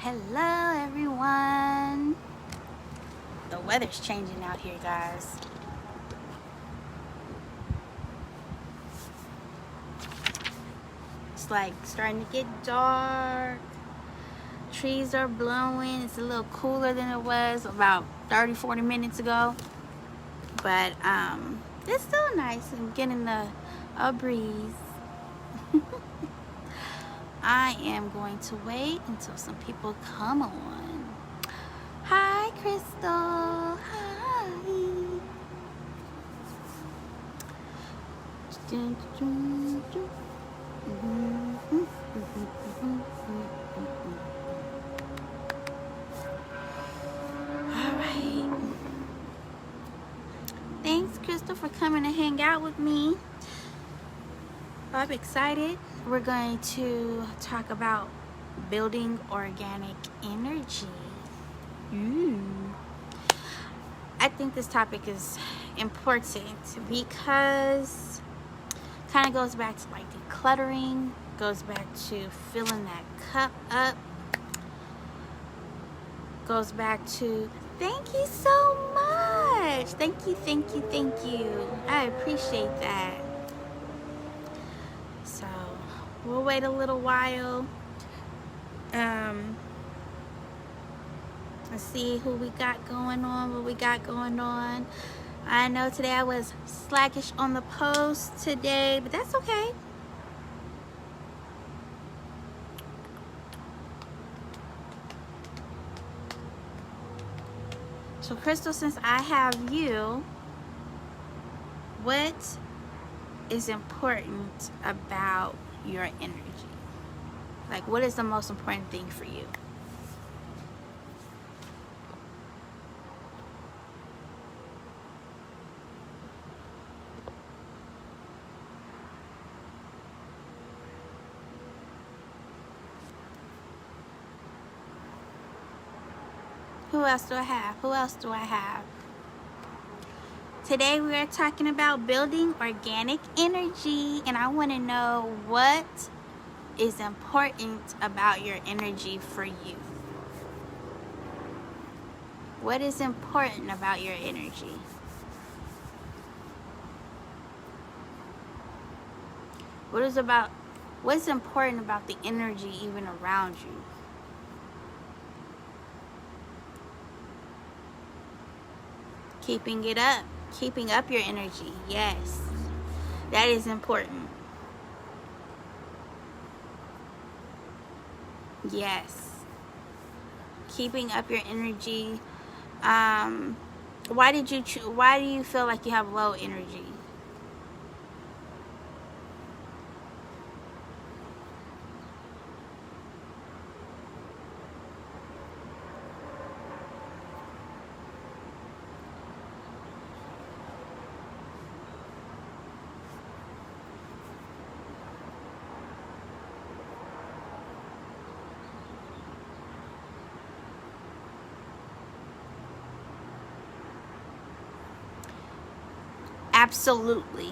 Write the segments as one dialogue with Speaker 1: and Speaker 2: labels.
Speaker 1: Hello everyone. The weather's changing out here, guys. It's like starting to get dark. Trees are blowing. It's a little cooler than it was about 30-40 minutes ago. But it's still nice and getting a breeze. I am going to wait until some people come on. Hi, Crystal. Hi. All right. Thanks, Crystal, for coming to hang out with me. I'm excited. We're going to talk about building organic energy. I think this topic is important because it kind of goes back to like decluttering, goes back to filling that cup up, goes back to thank you so much. Thank you. I appreciate that. So we'll wait a little while. Let's see who we got going on, what we got going on. I know today I was slackish on the post today, but that's okay. So Crystal, since I have you, what is important about your energy? Like, what is the most important thing for you? Who else do I have? Today we are talking about building organic energy, and I want to know what is important about your energy for you. What is important about your energy? What's important about the energy even around you? Keeping up your energy. Yes, that is important. Yes, keeping up your energy. Why do you feel like you have low energy? Absolutely.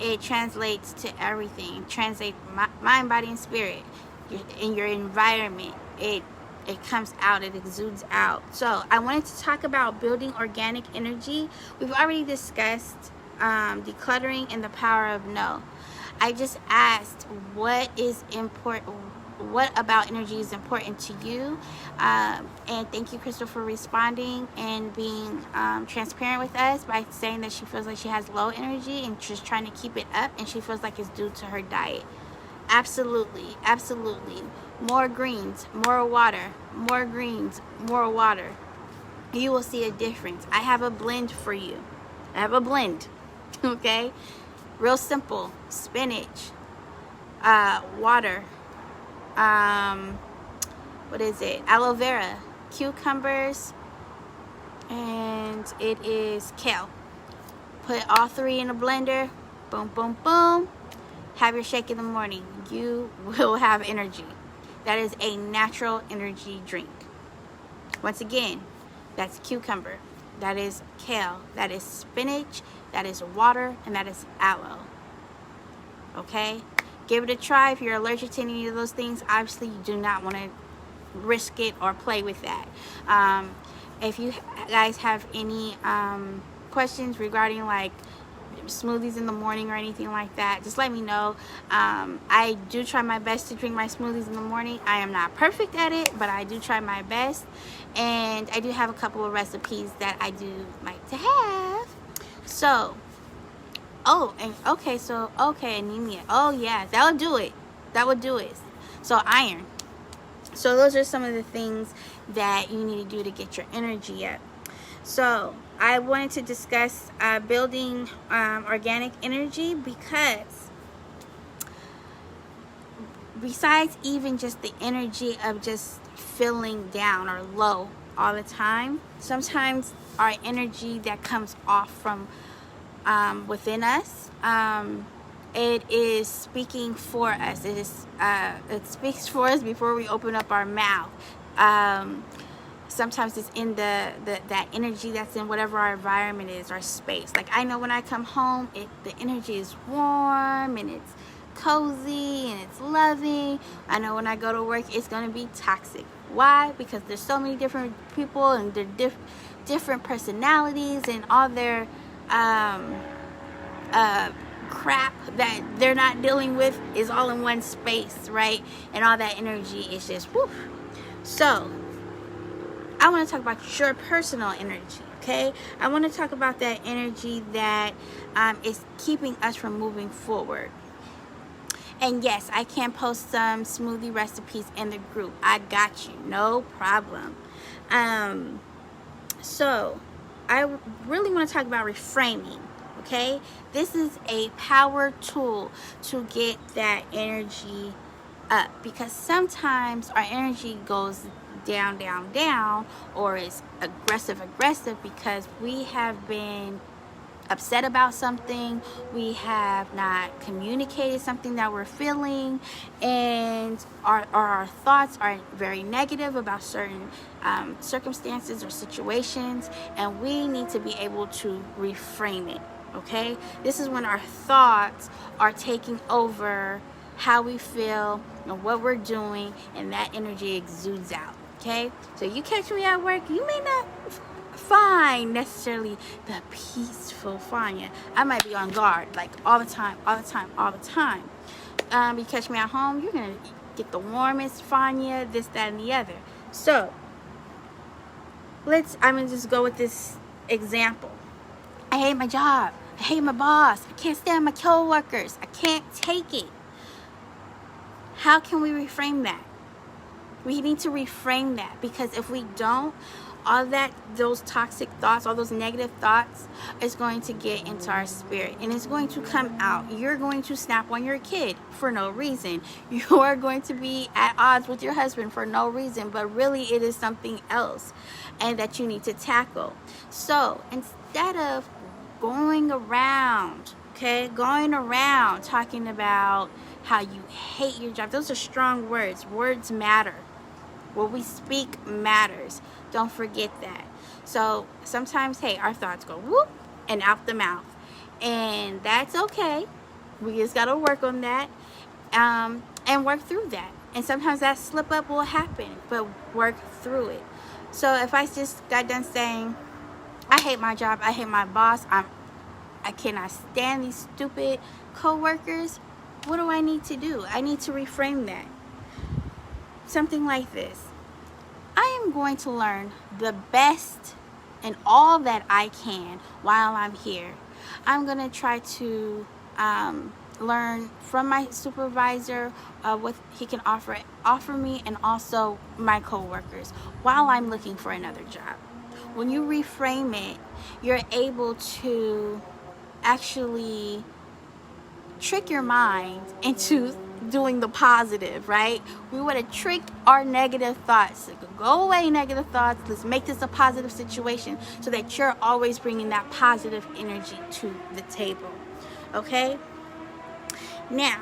Speaker 1: It translates to everything. Translate mind, body, and spirit. In your environment, it comes out. It exudes out. So I wanted to talk about building organic energy. We've already discussed decluttering and the power of no. I just asked what is important. What about energy is important to you? And thank you, Crystal, for responding and being transparent with us by saying that she feels like she has low energy and just trying to keep it up, and she feels like it's due to her diet. Absolutely. More greens, more water. More greens, more water. You will see a difference. I have a blend for you. Okay? Real simple. Spinach, water, aloe vera, cucumbers, and it is kale. Put all three in a blender. Boom. Have your shake in the morning. You will have energy. That is a natural energy drink. Once again, that's cucumber, that is kale, that is spinach, that is water, and that is aloe. Okay? give it a try. If you're allergic to any of those things, obviously you do not want to risk it or play with that. If you guys have any questions regarding like smoothies in the morning or anything like that, just let me know. I do try my best to drink my smoothies in the morning. I am not perfect at it, but I do try my best, and I do have a couple of recipes that I do like to have. So anemia. Oh yeah, that would do it. So iron. So those are some of the things that you need to do to get your energy up. So I wanted to discuss building organic energy, because besides even just the energy of just feeling down or low all the time, sometimes our energy that comes off from within us, it is speaking for us. It speaks for us before we open up our mouth. Sometimes it's in that energy that's in whatever our environment is, our space. Like I know when I come home, the energy is warm and it's cozy and it's loving. I know when I go to work, it's going to be toxic. Why? Because there's so many different people and their different personalities, and all their crap that they're not dealing with is all in one space, right? And all that energy is just woof. So I want to talk about your personal energy, okay? I want to talk about that energy that is keeping us from moving forward. And yes, I can post some smoothie recipes in the group. I got you, no problem. So I really want to talk about reframing, okay? This is a power tool to get that energy up, because sometimes our energy goes down, or is aggressive because we have been upset about something, we have not communicated something that we're feeling, and our thoughts are very negative about certain circumstances or situations, and we need to be able to reframe it, okay? This is when our thoughts are taking over how we feel and what we're doing, and that energy exudes out. Okay, so you catch me at work, you may not find necessarily the peaceful Fanya. I might be on guard like all the time. You catch me at home, you're gonna get the warmest Fanya, this, that, and the other. So I'm gonna just go with this example. I hate my job. I hate my boss. I can't stand my coworkers. I can't take it. How can we reframe that? We need to reframe that, because if we don't, those toxic thoughts, all those negative thoughts is going to get into our spirit, and it's going to come out. You're going to snap on your kid for no reason. You are going to be at odds with your husband for no reason, but really it is something else, and that you need to tackle. So instead of going around talking about how you hate your job, those are strong words. Words matter. What we speak matters. Don't forget that. So sometimes, hey, our thoughts go whoop and out the mouth, and that's okay. We just gotta work on that, and work through that. And sometimes that slip up will happen, but work through it. So if I just got done saying, I hate my job, I hate my boss, I cannot stand these stupid coworkers, what do I need to do? I need to reframe that. Something like this: I am going to learn the best and all that I can while I'm here. I'm going to try to learn from my supervisor what he can offer me, and also my coworkers, while I'm looking for another job. When you reframe it, you're able to actually trick your mind into doing the positive, right? We want to trick our negative thoughts. Go away, negative thoughts. Let's make this a positive situation, so that you're always bringing that positive energy to the table. Okay? Now,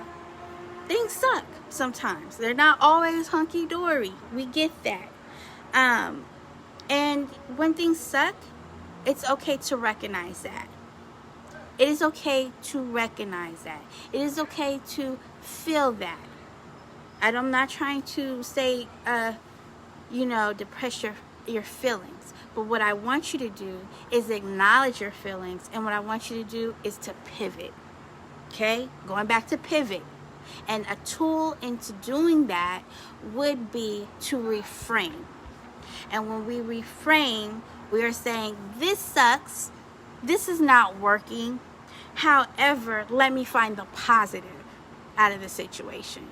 Speaker 1: things suck sometimes. They're not always hunky-dory. We get that. And when things suck, it's okay to recognize that. It is okay to recognize that. It is okay to feel that. I'm not trying to say, depress your feelings. But what I want you to do is acknowledge your feelings. And what I want you to do is to pivot. Okay? Going back to pivot. And a tool into doing that would be to reframe. And when we reframe, we are saying, this sucks. This is not working. However, let me find the positive out of the situation.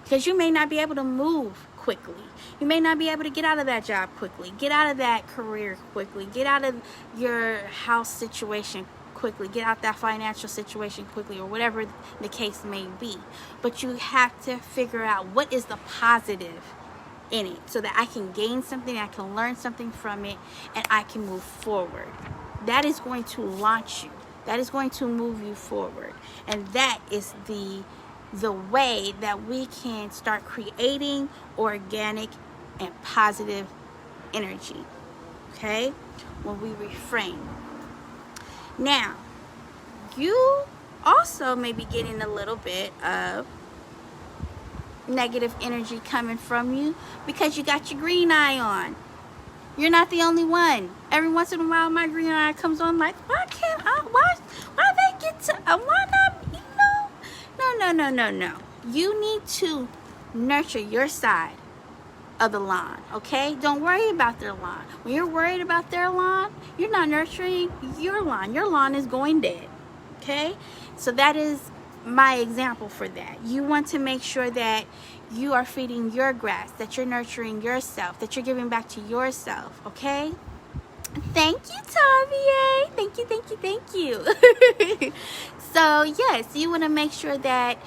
Speaker 1: Because you may not be able to move quickly. You may not be able to get out of that job quickly. Get out of that career quickly. Get out of your house situation quickly. Get out that financial situation quickly, or whatever the case may be. But you have to figure out what is the positive in it, so that I can gain something, I can learn something from it, and I can move forward. That is going to launch you. That is going to move you forward. And that is the way that we can start creating organic and positive energy. Okay? When we reframe. Now, you also may be getting a little bit of negative energy coming from you because you got your green eye on. You're not the only one. Every once in a while, my green eye comes on like, why can't I? Why they get to? Why not? No. You need to nurture your side of the lawn, okay? Don't worry about their lawn. When you're worried about their lawn, you're not nurturing your lawn. Your lawn is going dead, okay? So that is my example for that. You want to make sure that you are feeding your grass, that you're nurturing yourself, that you're giving back to yourself, okay? Thank you, Tavia. Thank you. So, yes, you want to make sure that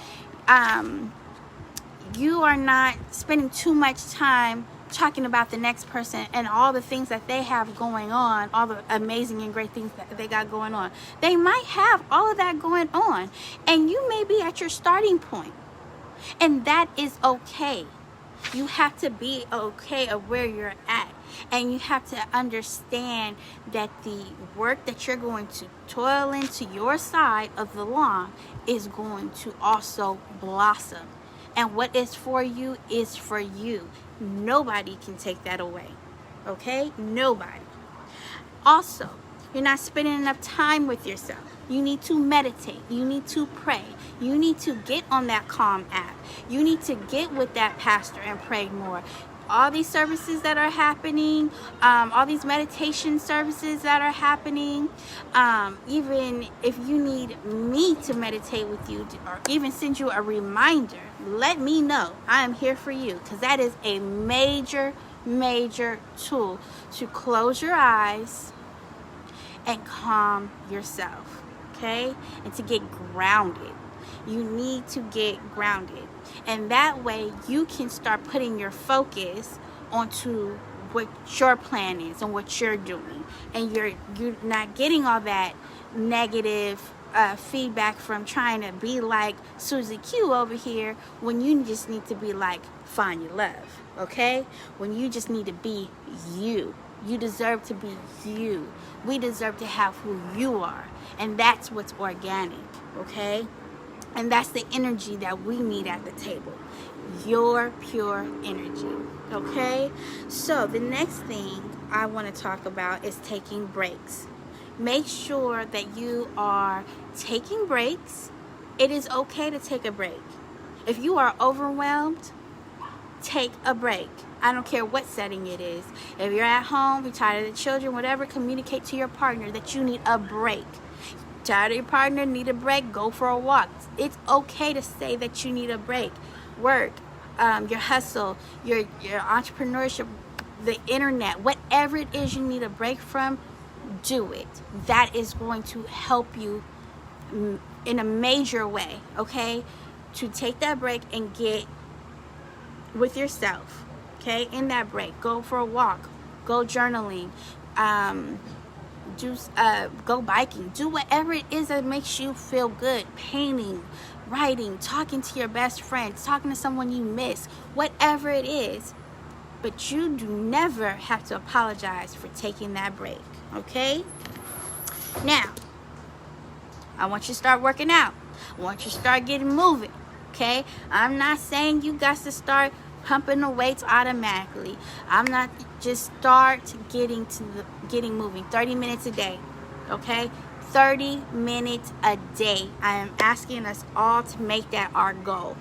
Speaker 1: you are not spending too much time talking about the next person and all the things that they have going on, all the amazing and great things that they got going on. They might have all of that going on, and you may be at your starting point, and that is okay. You have to be okay of where you're at, and you have to understand that the work that you're going to toil into your side of the lawn is going to also blossom. And what is for you is for you. Nobody can take that away. Okay? Nobody. Also, you're not spending enough time with yourself. You need to meditate. You need to pray. You need to get on that Calm app. You need to get with that pastor and pray more. All these services that are happening, all these meditation services that are happening, even if you need me to meditate with you or even send you a reminder, let me know. I am here for you, because that is a major tool to close your eyes and calm yourself, okay? And to get grounded. You need to get grounded. And that way you can start putting your focus onto what your plan is and what you're doing. And you're not getting all that negative feedback from trying to be like Susie Q over here, when you just need to be like Find Your Love, okay? When you just need to be you. You deserve to be you. We deserve to have who you are. And that's what's organic, okay? And that's the energy that we need at the table. Your pure energy, okay? So the next thing I want to talk about is taking breaks. Make sure that you are taking breaks. It is okay to take a break. If you are overwhelmed, take a break. I don't care what setting it is. If you're at home, you're tired of the children, whatever, communicate to your partner that you need a break. Tired of your partner, need a break, go for a walk. It's okay to say that you need a break. Work, your hustle, your entrepreneurship, the internet, whatever it is you need a break from, do it. That is going to help you in a major way, okay? To take that break and get with yourself, okay? In that break, go for a walk, go journaling, go biking, do whatever it is that makes you feel good. Painting, writing, talking to your best friend, talking to someone you miss, whatever it is. But you do never have to apologize for taking that break, okay? Now, I want you to start working out. I want you to start getting moving. Okay? I'm not saying you got to start pumping the weights automatically. I'm not, just start getting moving. 30 minutes a day. Okay? 30 minutes a day. I am asking us all to make that our goal.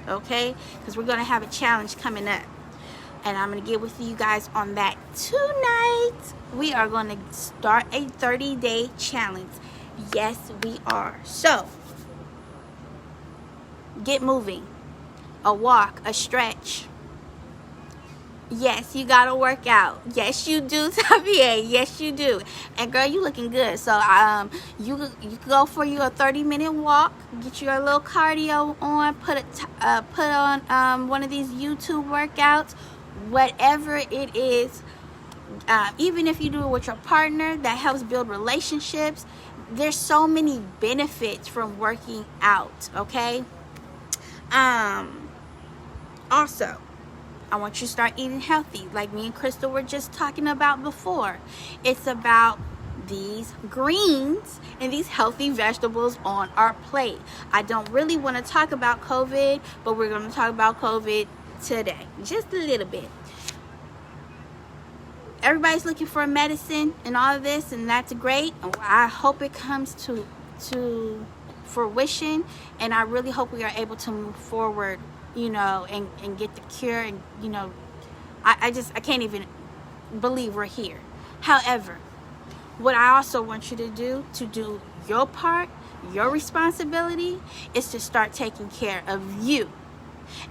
Speaker 1: Okay? Because we're going to have a challenge coming up. And I'm going to get with you guys on that tonight. We are going to start a 30-day challenge. Yes, we are. So, get moving. A walk, a stretch. Yes, you got to work out. Yes, you do, Xavier. Yes, you do. And girl, you looking good. So, you can go for you a 30-minute walk. Get you a little cardio on. Put on one of these YouTube workouts. Whatever it is, even if you do it with your partner, that helps build relationships. There's so many benefits from working out. Okay. Also, I want you to start eating healthy, like me and Crystal were just talking about before. It's about these greens and these healthy vegetables on our plate. I don't really want to talk about COVID, but we're going to talk about COVID today, just a little bit. Everybody's looking for medicine and all of this, and that's great. I hope it comes to fruition, and I really hope we are able to move forward, and get the cure. And I can't even believe we're here. However, what I also want you to do your part, your responsibility, is to start taking care of you.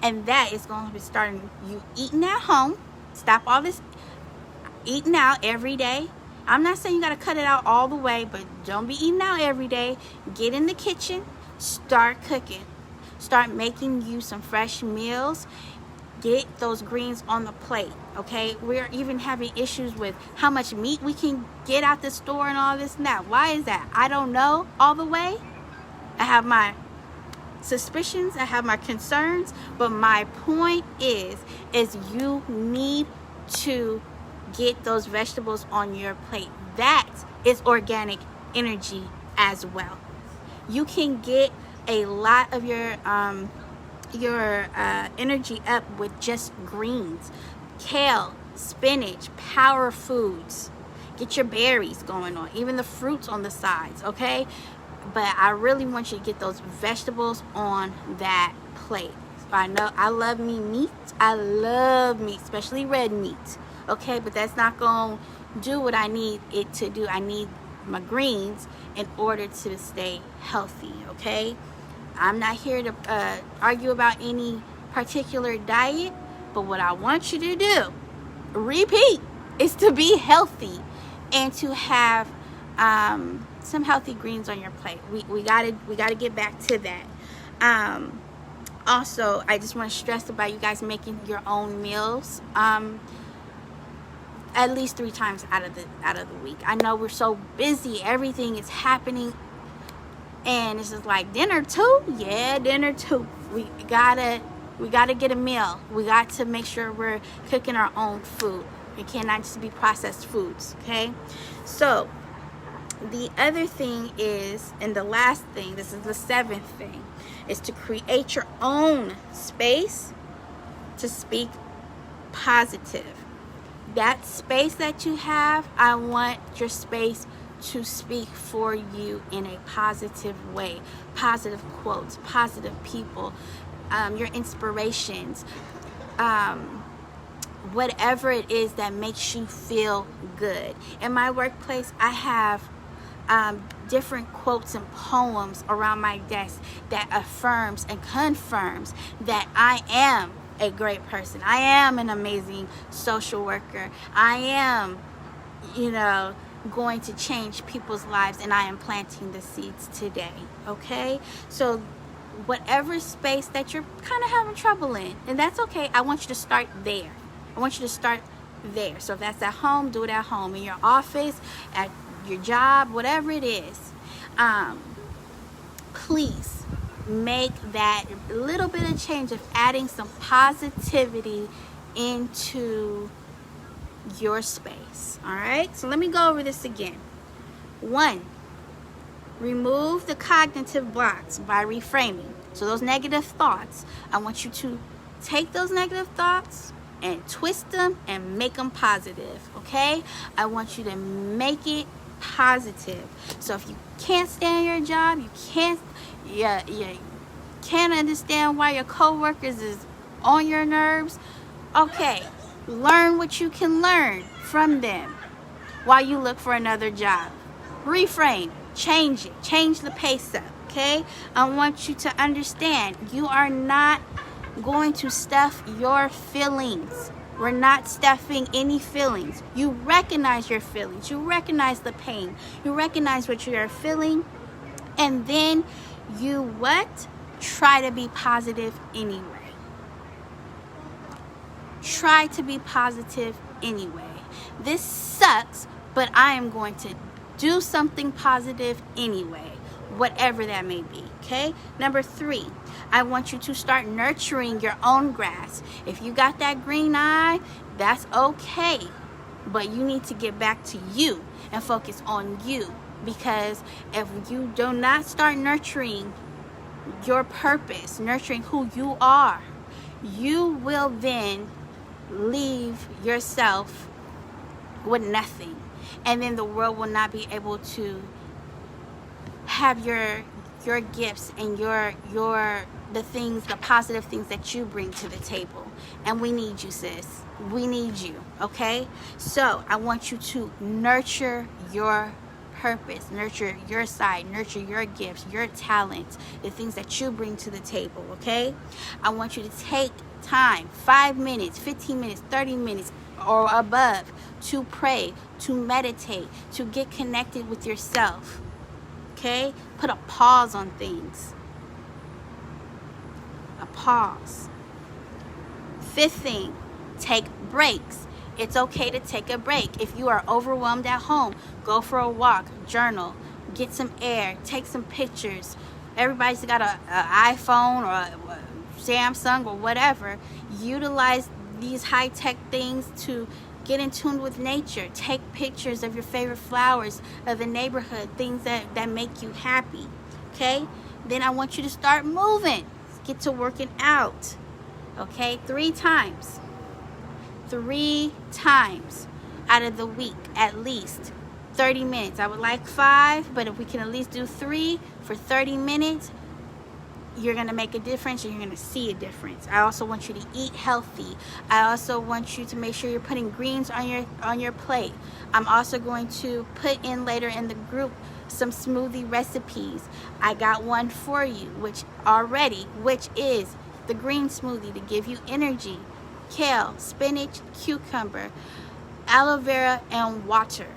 Speaker 1: And that is going to be starting you eating at home. Stop all this eating out every day. I'm not saying you got to cut it out all the way, but don't be eating out every day. Get in the kitchen. Start cooking. Start making you some fresh meals. Get those greens on the plate, okay? We're even having issues with how much meat we can get out the store and all this and that. Why is that? I don't know all the way. I have my suspicions, I have my concerns, but my point is you need to get those vegetables on your plate. That is organic energy as well. You can get a lot of your energy up with just greens, kale, spinach, power foods. Get your berries going on, even the fruits on the sides, okay? But I really want you to get those vegetables on that plate. I know I love me meat. I love meat, especially red meat. Okay, but that's not going to do what I need it to do. I need my greens in order to stay healthy, okay? I'm not here to argue about any particular diet, but what I want you to do, repeat, is to be healthy and to have some healthy greens on your plate. We gotta get back to that. Also, I just want to stress about you guys making your own meals. At least 3 times out of the week. I know we're so busy, everything is happening, and it's just like dinner too. Yeah, dinner too. We gotta get a meal. We got to make sure we're cooking our own food. It cannot just be processed foods. Okay, so the other thing is, and the last thing, this is the 7th thing, is to create your own space to speak positive. That space that you have, I want your space to speak for you in a positive way. Positive quotes, positive people, your inspirations, whatever it is that makes you feel good. In my workplace, I have different quotes and poems around my desk that affirms and confirms that I am a great person. I am an amazing social worker. I am, going to change people's lives, and I am planting the seeds today. Okay? So whatever space that you're kind of having trouble in, and that's okay. I want you to start there. So if that's at home, do it at home. In your office, at your job, whatever it is. Please make that little bit of change of adding some positivity into your space. All right, so let me go over this again. 1, Remove the cognitive blocks by reframing. So those negative thoughts, I want you to take those negative thoughts and twist them and make them positive, okay? I want you to make it positive. So if you can't stand your job, you can't understand why your coworkers is on your nerves, okay, learn what you can learn from them while you look for another job. Reframe, change it, change the pace up, okay? I want you to understand you are not going to stuff your feelings. We're not stuffing any feelings. You recognize your feelings. You recognize the pain. You recognize what you are feeling. And then you what? Try to be positive anyway. Try to be positive anyway. This sucks, but I am going to do something positive anyway, whatever that may be, okay? Number 3, I want you to start nurturing your own grass. If you got that green eye, that's okay, but you need to get back to you and focus on you, because if you do not start nurturing your purpose, nurturing who you are, you will then leave yourself with nothing, and then the world will not be able to have your gifts and the positive things that you bring to the table. And we need you, sis. We need you, okay? So I want you to nurture your purpose, nurture your side, nurture your gifts, your talents, the things that you bring to the table, okay? I want you to take time, 5 minutes, 15 minutes, 30 minutes or above, to pray, to meditate, to get connected with yourself, okay? Put a pause on things. A pause. 5th thing, take breaks. It's okay to take a break. If you are overwhelmed at home, go for a walk, journal, get some air, take some pictures. Everybody's got an iPhone or a Samsung or whatever. Utilize these high-tech things to get in tune with nature. Take pictures of your favorite flowers, of the neighborhood, things that make you happy, okay? Then I want you to start moving. Get to working out, okay? 3 times. 3 times out of the week, at least 30 minutes. I would like 5, but if we can at least do 3 for 30 minutes, you're going to make a difference, and you're going to see a difference. I also want you to eat healthy. I also want you to make sure you're putting greens on your plate. I'm also going to put in later in the group some smoothie recipes. I got one for you, which is the green smoothie to give you energy. Kale, spinach, cucumber, aloe vera, and water.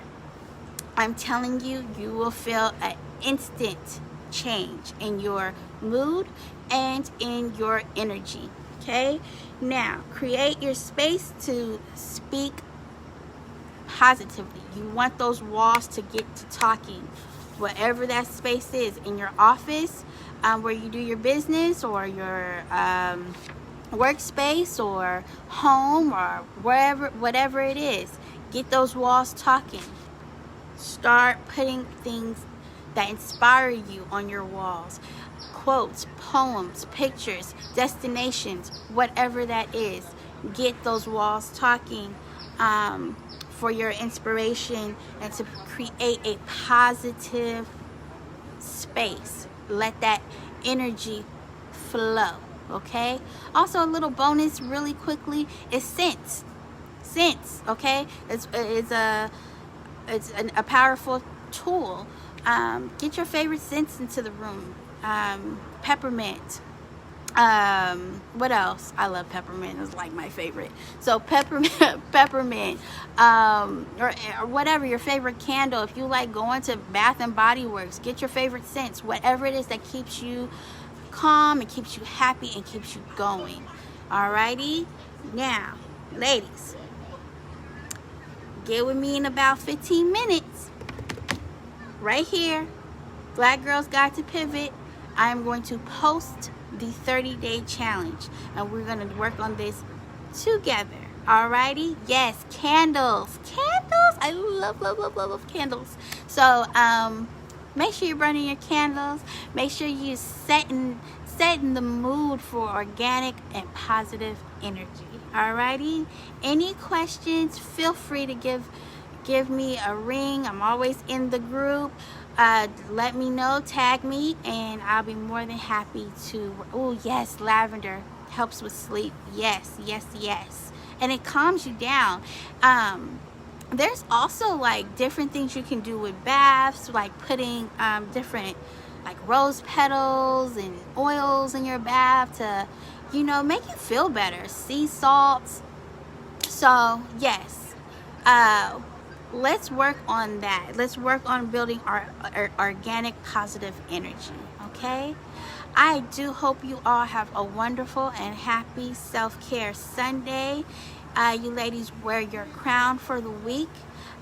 Speaker 1: I'm telling you, you will feel an instant change in your mood and in your energy, okay? Now, create your space to speak positively. You want those walls to get to talking. Whatever that space is, in your office, where you do your business, or your workspace, or home, or whatever it is, get those walls talking. Start putting things that inspire you on your walls. Quotes, poems, pictures, destinations, whatever that is. Get those walls talking for your inspiration and to create a positive space. Let that energy flow, okay? Also, a little bonus really quickly is scents. Scents, okay? It's a powerful tool. Get your favorite scents into the room. Peppermint. What else? I love peppermint. It's like my favorite. So peppermint, or whatever your favorite candle. If you like going to Bath and Body Works, get your favorite scents. Whatever it is that keeps you calm and keeps you happy and keeps you going. Alrighty. Now, ladies, get with me in about 15 minutes. Right here, Black Girls Guide to Pivot. I am going to post the 30-day challenge, and we're going to work on this together. Alrighty? Yes, candles. Candles. I love candles. So, Make sure you're burning your candles. Make sure you setting the mood for organic and positive energy. Alrighty. Any questions? Feel free to give me a ring. I'm always in the group. Let me know, tag me, and I'll be more than happy to. Oh yes, lavender helps with sleep. Yes, yes, yes, and it calms you down. There's also like different things you can do with baths, like putting different like rose petals and oils in your bath to, you know, make you feel better. Sea salts. So yes, let's work on that. Let's work on building our organic positive energy. Okay. I do hope you all have a wonderful and happy self-care Sunday. You ladies, wear your crown for the week.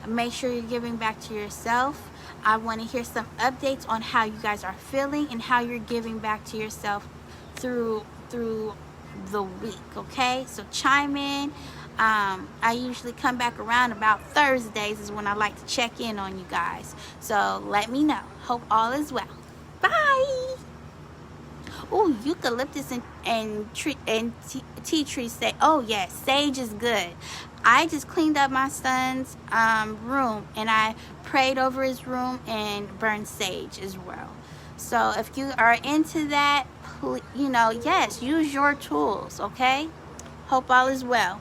Speaker 1: Make sure you're giving back to yourself. I want to hear some updates on how you guys are feeling and how you're giving back to yourself through the week. Okay, so chime in. I usually come back around about Thursdays is when I like to check in on you guys. So let me know. Hope all is well. Bye. Oh, eucalyptus and tea tree say, oh yes, sage is good. I just cleaned up my son's room, and I prayed over his room and burned sage as well. So if you are into that, you know, yes, use your tools. Okay. Hope all is well.